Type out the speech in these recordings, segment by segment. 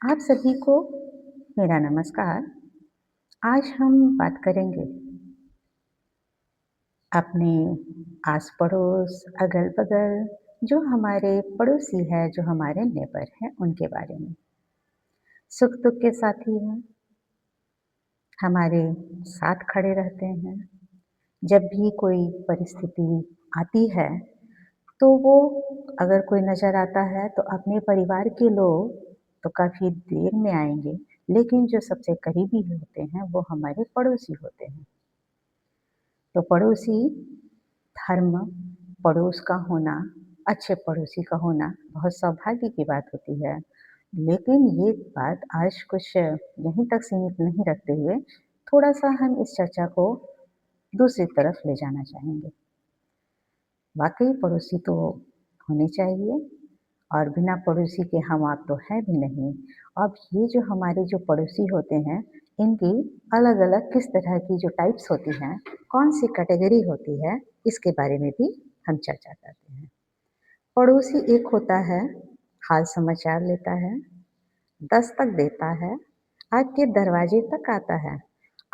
आप सभी को मेरा नमस्कार। आज हम बात करेंगे अपने आस-पड़ोस, अगल-बगल जो हमारे पड़ोसी हैं, जो हमारे नेबर हैं, उनके बारे में। सुख-दुख के साथी हैं, हमारे साथ खड़े रहते हैं। जब भी कोई परिस्थिति आती है, तो वो अगर कोई नज़र आता है, तो अपने परिवार के लोग तो काफ़ी देर में आएँगे, लेकिन जो सबसे करीबी होते हैं, वो हमारे पड़ोसी होते हैं। तो पड़ोसी धर्म, पड़ोस का होना, अच्छे पड़ोसी का होना बहुत सौभाग्य की बात होती है। लेकिन ये बात आज कुछ यहीं तक सीमित नहीं रखते हुए, थोड़ा-सा हम इस चर्चा को दूसरी तरफ ले जाना चाहेंगे। वाक़ई पड़ोसी तो होने चाहिए और बिना पड़ोसी के हम आप तो हैं भी नहीं। अब ये जो हमारे जो पड़ोसी होते हैं, इनकी अलग-अलग किस तरह की जो टाइप्स होती हैं, कौन-सी कैटेगरी होती है, इसके बारे में भी हम चर्चा करते हैं। पड़ोसी एक होता है, हाल समाचार लेता है, दस्तक देता है, आपके दरवाजे तक आता है,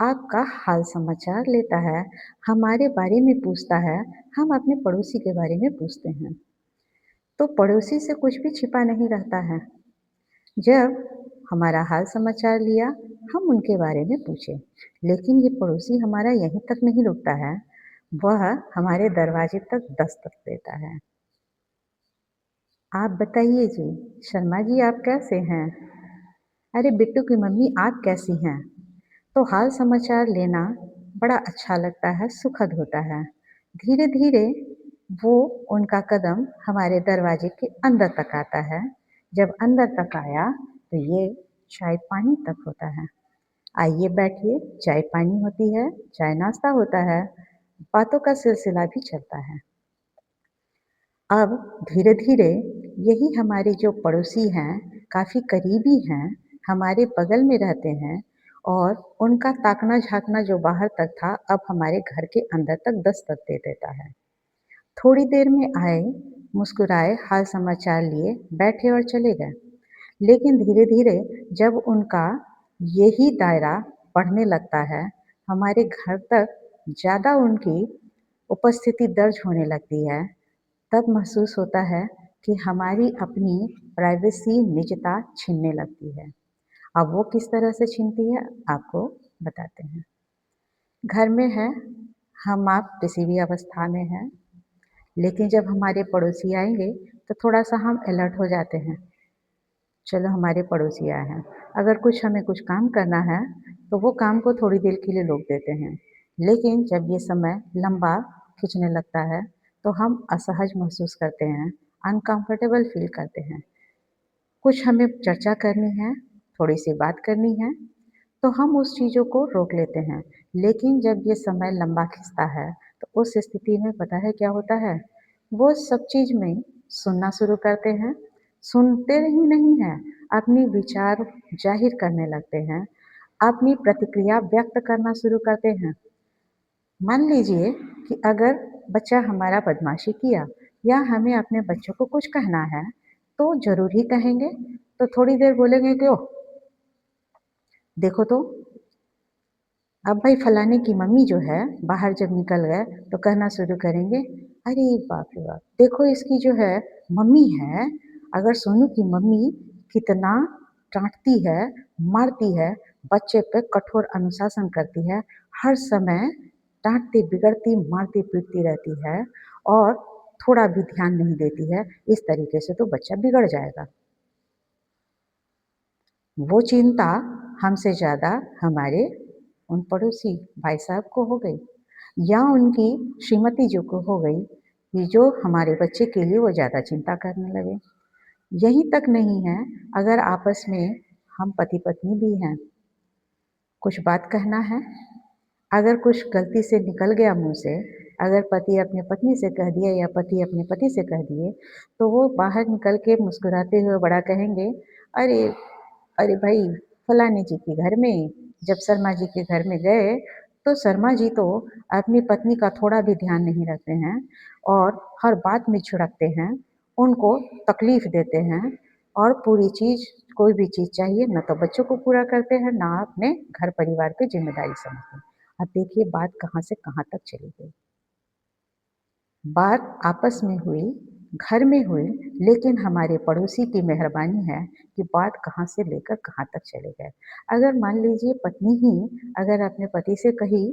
आपका हाल समाचार लेता है, हमारे बारे में पूछता है, हम अपने पड़ोसी के बारे में पूछते हैं। तो पड़ोसी से कुछ भी छिपा नहीं रहता है। जब हमारा हाल समाचार लिया, हम उनके बारे में पूछे। लेकिन ये पड़ोसी हमारा यहीं तक नहीं रुकता है, वह हमारे दरवाजे तक दस्तक देता है। आप बताइए जी, शर्मा जी आप कैसे हैं? अरे बिट्टू की मम्मी आप कैसी हैं? तो हाल समाचार लेना बड़ा अच्छा लगता है, सुखद होता है। धीरे-धीरे वो उनका कदम हमारे दरवाजे के अंदर तक आता है। जब अंदर तक आया तो ये चाय-पानी तक होता है। आइए बैठिए, चाय-पानी होती है, चाय-नाश्ता होता है, बातों का सिलसिला भी चलता है। अब धीरे-धीरे यही हमारे जो पड़ोसी हैं, काफ़ी करीबी हैं, हमारे बगल में रहते हैं और उनका ताकना-झाँकना जो बाहर तक था, अब हमारे घर के अंदर तक दस्तक दे देता है। थोड़ी देर में आए, मुस्कुराए, हाल समाचार लिए, बैठे और चले गए। लेकिन धीरे-धीरे जब उनका यही दायरा बढ़ने लगता है, हमारे घर तक ज़्यादा उनकी उपस्थिति दर्ज होने लगती है, तब महसूस होता है कि हमारी अपनी प्राइवेसी, निजता छीनने लगती है। अब वो किस तरह से छीनती है, आपको बताते हैं। घर में है, हम आप किसी भी अवस्था में हैं, लेकिन जब हमारे पड़ोसी आएँगे, तो थोड़ा-सा हम अलर्ट हो जाते हैं। चलो हमारे पड़ोसी आए हैं, अगर कुछ हमें कुछ काम करना है, तो वो काम को थोड़ी देर के लिए रोक देते हैं। लेकिन जब ये समय लंबा खिंचने लगता है, तो हम असहज महसूस करते हैं, अनकम्फ़र्टेबल फ़ील करते हैं। कुछ हमें चर्चा करनी है, थोड़ी-सी बात करनी है, तो हम उस चीज़ों को रोक लेते हैं। लेकिन जब ये समय लंबा खिंचता है, तो उस स्थिति में पता है क्या होता है? वो सब चीज़ में सुनना शुरू करते हैं, सुनते ही नहीं हैं, अपने विचार ज़ाहिर करने लगते हैं, अपनी प्रतिक्रिया व्यक्त करना शुरू करते हैं। मान लीजिए कि अगर बच्चा हमारा बदमाशी किया या हमें अपने बच्चों को कुछ कहना है, तो ज़रूर ही कहेंगे। तो थोड़ी देर बोलेंगे कि ओह! देखो तो अब भाई फलाने की मम्मी जो है बाहर जब निकल गए तो कहना शुरू करेंगे, अरे बाप रे बाप! देखो इसकी जो है मम्मी है, अगर सोनू की मम्मी कितना डाँटती है, मारती है, बच्चे पे कठोर अनुशासन करती है, हर समय डाँटती, बिगड़ती, मारती-पीटती रहती है और थोड़ा भी ध्यान नहीं देती है, इस तरीके से तो बच्चा बिगड़ जाएगा। वो चिंता हमसे ज़्यादा हमारे उन पड़ोसी भाई साहब को हो गई या उनकी श्रीमती जी को हो गई कि जो हमारे बच्चे के लिए वो ज़्यादा चिंता करने लगे। यहीं तक नहीं है, अगर आपस में हम पति-पत्नी भी हैं, कुछ बात कहना है, अगर कुछ गलती से निकल गया मुँह से, अगर पति अपने पत्नी से कह दिया या पति अपने पति से कह दिए, तो वो बाहर निकल के मुस्कुराते हुए बड़ा कहेंगे, "अरे! अरे भाई फलाने जी के घर में जब शर्मा जी के घर में गए तो शर्मा जी तो अपनी पत्नी का थोड़ा भी ध्यान नहीं रखते हैं और हर बात में झिड़कते हैं, उनको तकलीफ़ देते हैं, और पूरी चीज़ कोई भी चीज़ चाहिए ना तो बच्चों को पूरा करते हैं, ना अपने घर परिवार की ज़िम्मेदारी समझते हैं। अब देखिए बात कहाँ से कहाँ तक चली गई। बात आपस में हुई, घर में हुई, लेकिन हमारे पड़ोसी की मेहरबानी है कि बात कहाँ से लेकर कहाँ तक चले गए। अगर मान लीजिए पत्नी ही अगर अपने पति से कही,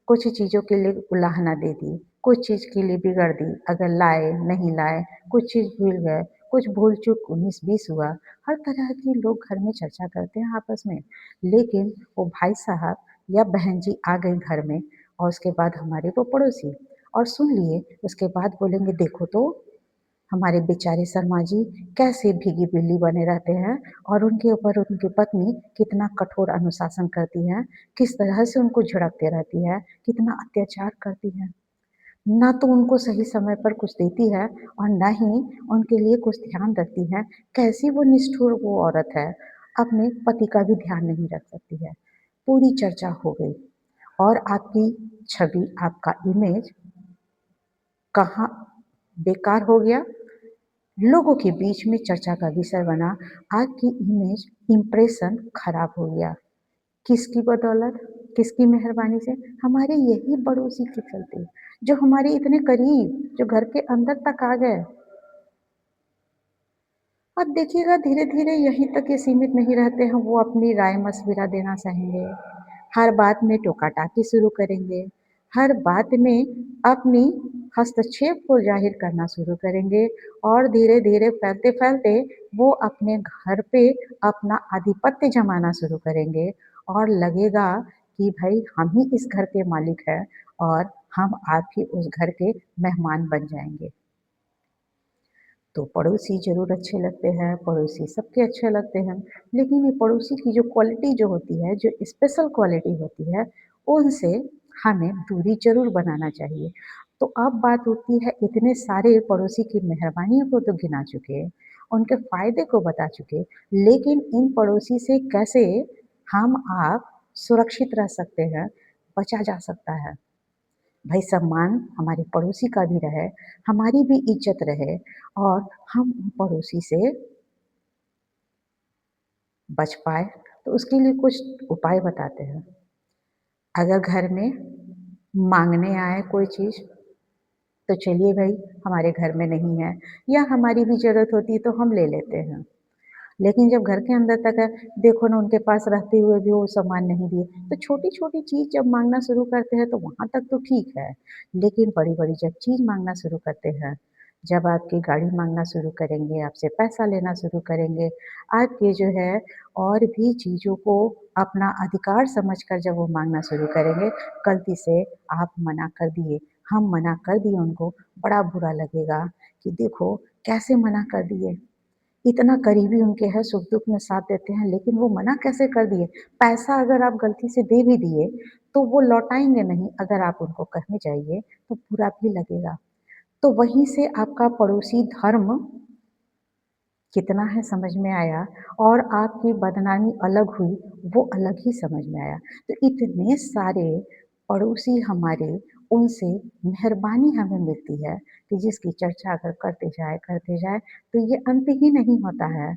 कुछ चीज़ों के लिए उलाहना दे दी, कुछ चीज़ के लिए बिगड़ दी, अगर लाए, नहीं लाए, कुछ चीज़ भूल गए, कुछ भूल-चूक 19-20 हुआ, हर तरह की लोग घर में चर्चा करते हैं आपस में। लेकिन वो भाई साहब या बहन जी आ गई घर में और उसके बाद हमारे वो पड़ोसी और सुन लिए, उसके बाद बोलेंगे देखो तो हमारे बेचारे शर्मा जी कैसे भीगी बिल्ली बने रहते हैं और उनके ऊपर उनकी पत्नी कितना कठोर अनुशासन करती है, किस तरह से उनको झिड़कते रहती है, कितना अत्याचार करती है। ना तो उनको सही समय पर कुछ देती है और ना ही उनके लिए कुछ ध्यान रखती है। कैसी वो निष्ठुर वो औरत है, अपने पति का भी ध्यान नहीं रख सकती है। पूरी चर्चा हो गई और आपकी छवि, आपका इमेज कहाँ बेकार हो गया, लोगों के बीच में चर्चा का विषय बना, आपकी इमेज इम्प्रेशन खराब हो गया। किसकी बदौलत, किसकी मेहरबानी से? हमारे यही पड़ोसी के चलते, जो हमारे इतने करीब, जो घर के अंदर तक आ गए। अब देखिएगा धीरे-धीरे यहीं तक ये सीमित नहीं रहते हैं, वो अपनी राय-मशविरा देना चाहेंगे। हर बात में टोका-टाकी शुरू करेंगे, हर बात में अपनी हस्तक्षेप को ज़ाहिर करना शुरू करेंगे और धीरे-धीरे फैलते-फैलते वो अपने घर पे अपना आधिपत्य जमाना शुरू करेंगे और लगेगा कि भई हम ही इस घर के मालिक हैं और हम आप ही उस घर के मेहमान बन जाएँगे। तो पड़ोसी ज़रूर अच्छे लगते हैं, पड़ोसी सबके अच्छे लगते हैं, लेकिन ये पड़ोसी की जो क्वालिटी जो होती है, जो स्पेशल क्वालिटी होती है, उनसे हमें दूरी ज़रूर बनाना चाहिए। तो अब बात उठती है इतने सारे पड़ोसी की मेहरबानियों को तो गिना चुके, उनके फ़ायदे को बता चुके, लेकिन इन पड़ोसी से कैसे हम आप सुरक्षित रह सकते हैं, बचा जा सकता है। भाई सम्मान हमारे पड़ोसी का भी रहे, हमारी भी इज़्ज़त रहे और हम पड़ोसी से बच पाएँ, तो उसके लिए कुछ उपाय बताते हैं। अगर घर में माँगने आए कोई चीज़, तो चलिए भई हमारे घर में नहीं है या हमारी भी ज़रूरत होती है तो हम ले लेते हैं। लेकिन जब घर के अंदर तक है, देखो ना उनके पास रहते हुए भी वो सामान नहीं दिए, तो छोटी-छोटी चीज़ जब माँगना शुरू करते हैं तो वहाँ तक तो ठीक है। लेकिन बड़ी-बड़ी जब चीज़ माँगना शुरू करते हैं, जब आपकी गाड़ी माँगना शुरू करेंगे, आपसे पैसा लेना शुरू करेंगे, आपके जो है और भी चीज़ों को अपना अधिकार समझकर जब वो माँगना शुरू करेंगे, गलती से आप मना कर दिए, हम मना कर दिए उनको, बड़ा बुरा लगेगा कि देखो कैसे मना कर दिए। इतना करीबी उनके हैं, सुख-दुख में साथ देते हैं, लेकिन वो मना कैसे कर दिए? पैसा अगर आप गलती से दे भी दिए, तो वो लौटाएँगे नहीं, अगर आप उनको कहने जाइए, तो बुरा भी लगेगा। तो वहीं से आपका पड़ोसी धर्म कितना है समझ में आया और आपकी बदनामी अलग हुई, वो अलग ही समझ में आया। तो इतने सारे पड़ोसी हमारे, उनसे मेहरबानी हमें मिलती है कि जिसकी चर्चा अगर करते जाएँ, तो ये अंत ही नहीं होता है।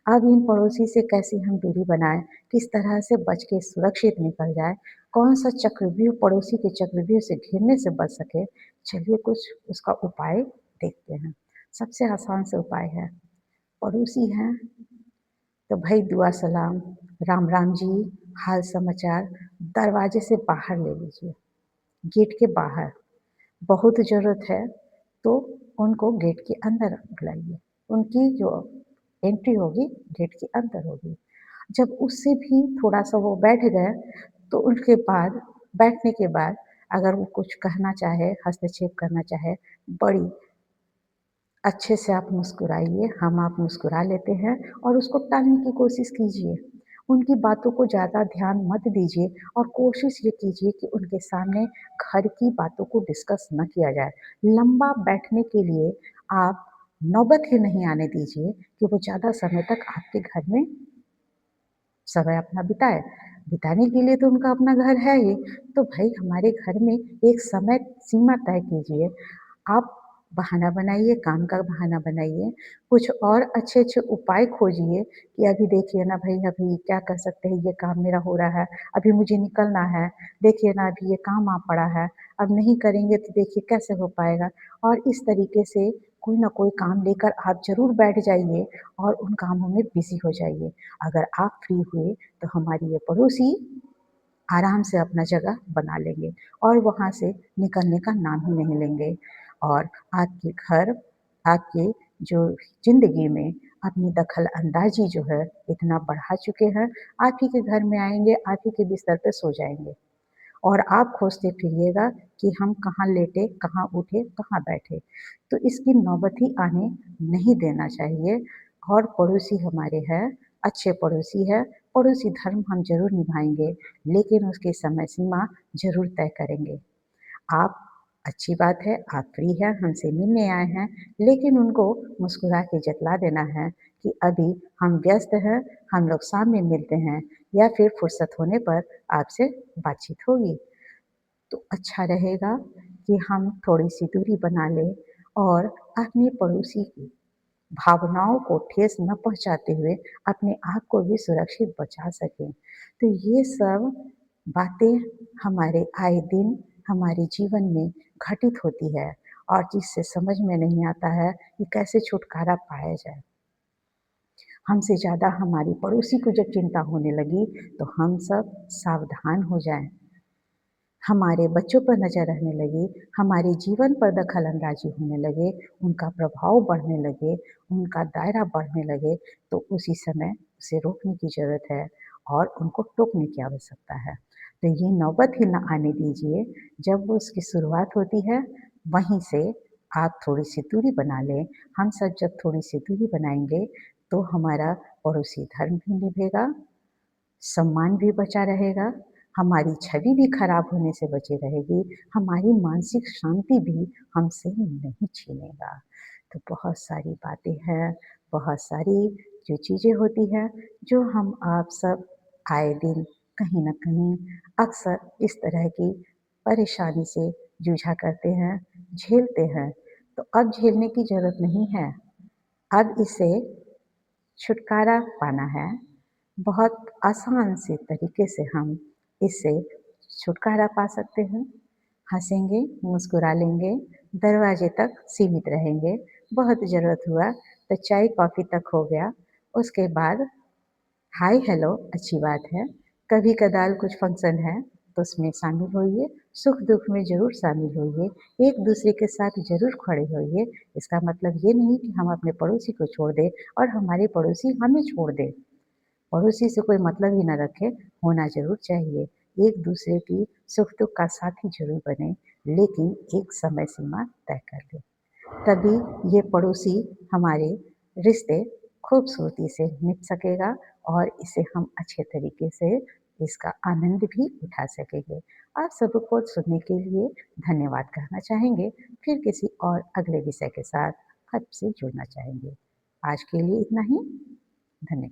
अब इन पड़ोसी से कैसे हम दूरी बनाएँ, किस तरह से बच के सुरक्षित निकल जाएँ, कौन-सा चक्रव्यूह पड़ोसी के चक्रव्यूह से घिरने से बच सके, चलिए कुछ उसका उपाय देखते हैं। सबसे आसान से उपाय है पड़ोसी हैं तो भाई दुआ सलाम, राम राम जी, हाल समाचार दरवाजे से बाहर ले लीजिए, गेट के बाहर। बहुत ज़रूरत है तो उनको गेट के अंदर बुलाइए। उनकी जो एंट्री होगी गेट के अंदर होगी। जब उससे भी थोड़ा-सा वो बैठ गए तो उसके बाद बैठने के बाद अगर वो कुछ कहना चाहे, हस्तक्षेप करना चाहे, बड़ी अच्छे से आप मुस्कुराइए, हम आप मुस्कुरा लेते हैं और उसको टालने की कोशिश कीजिए। उनकी बातों को ज़्यादा ध्यान मत दीजिए और कोशिश ये कीजिए कि उनके सामने घर की बातों को डिस्कस ना किया जाए। लंबा बैठने के लिए आप नौबत ही नहीं आने दीजिए कि वो ज़्यादा समय तक आपके घर में समय अपना बिताए। बिताने के लिए तो उनका अपना घर है ही, तो भई हमारे घर में एक समय सीमा तय कीजिए। आप बहाना बनाइए, काम का बहाना बनाइए, कुछ और अच्छे-अच्छे उपाय खोजिए कि अभी देखिए ना भई अभी क्या कर सकते हैं, ये काम मेरा हो रहा है, अभी मुझे निकलना है, देखिए ना अभी ये काम आ पड़ा है, अब नहीं करेंगे तो देखिए कैसे हो पाएगा। और इस तरीके से कोई ना कोई काम लेकर आप ज़रूर बैठ जाइए और उन कामों में बिज़ी हो जाइए। अगर आप फ्री हुए तो हमारी ये पड़ोसी आराम से अपना जगह बना लेंगे और वहाँ से निकलने का नाम ही नहीं लेंगे। और आपके घर, आपके जो ज़िंदगी में अपनी दखल-अंदाज़ी जो है इतना बढ़ा चुके हैं, आप ही के घर में आएँगे, आप ही के बिस्तर पे सो जाएँगे और आप खोजते फिरिएगा कि हम कहाँ लेटे, कहाँ उठे, कहाँ बैठे। तो इसकी नौबत ही आने नहीं देना चाहिए और पड़ोसी हमारे हैं, अच्छे पड़ोसी हैं, पड़ोसी धर्म हम ज़रूर निभाएँगे, लेकिन उसकी समय सीमा ज़रूर तय करेंगे। आप अच्छी बात है, आप फ्री हैं, हमसे मिलने आए हैं, लेकिन उनको मुस्कुरा के जतला देना है कि अभी हम व्यस्त हैं, हम लोग शाम में मिलते हैं या फिर फुर्सत होने पर आपसे बातचीत होगी। तो अच्छा रहेगा कि हम थोड़ी-सी दूरी बना लें और अपने पड़ोसी की भावनाओं को ठेस न पहुँचाते हुए अपने आप को भी सुरक्षित बचा सकें। तो ये सब बातें हमारे आए दिन हमारे जीवन में घटित होती है और जिससे समझ में नहीं आता है कि कैसे छुटकारा पाया जाए। हमसे ज़्यादा हमारी पड़ोसी को जब चिंता होने लगी तो हम सब सावधान हो जाएँ। हमारे बच्चों पर नज़र रहने लगी, हमारे जीवन पर दखल-अंदाज़ी होने लगे, उनका प्रभाव बढ़ने लगे, उनका दायरा बढ़ने लगे, तो उसी समय उसे रोकने की ज़रूरत है और उनको टोकने की आवश्यकता है। तो ये नौबत ही ना आने दीजिए, जब वो उसकी शुरुआत होती है, वहीं से आप थोड़ी-सी दूरी बना लें। हम सब जब थोड़ी-सी दूरी बनाएँगे, तो हमारा पड़ोसी धर्म भी निभेगा, सम्मान भी बचा रहेगा, हमारी छवि भी खराब होने से बची रहेगी, हमारी मानसिक शांति भी हमसे नहीं छीनेगा। तो बहुत सारी बातें हैं, बहुत सारी जो चीज़ें होती हैं, जो हम आप सब आए दिन कहीं न कहीं अक्सर इस तरह की परेशानी से जूझा करते हैं, झेलते हैं। तो अब झेलने की ज़रूरत नहीं है, अब इससे छुटकारा पाना है। बहुत आसान से तरीके से हम इससे छुटकारा पा सकते हैं। हँसेंगे, मुस्कुरा लेंगे, दरवाजे तक सीमित रहेंगे। बहुत ज़रूरत हुआ तो चाय-कॉफ़ी तक हो गया। उसके बाद हाय हेलो अच्छी बात है। कभी-कदाल कुछ फंक्शन है तो उसमें शामिल होइए, सुख-दुःख में ज़रूर शामिल होइए, एक-दूसरे के साथ ज़रूर खड़े होइए। इसका मतलब ये नहीं कि हम अपने पड़ोसी को छोड़ दें और हमारे पड़ोसी हमें छोड़ दें। पड़ोसी से कोई मतलब ही ना रखे, होना ज़रूर चाहिए। एक-दूसरे की सुख-दुःख का साथी ज़रूर बनें, लेकिन एक समय सीमा तय कर लें। तभी ये पड़ोसी हमारे रिश्ते खूबसूरती से निभ सकेगा और इसे हम अच्छे तरीके से इसका आनंद भी उठा सकेंगे। आप सबको सुनने के लिए धन्यवाद कहना चाहेंगे। फिर किसी और अगले विषय के साथ आपसे जुड़ना चाहेंगे। आज के लिए इतना ही। धन्यवाद।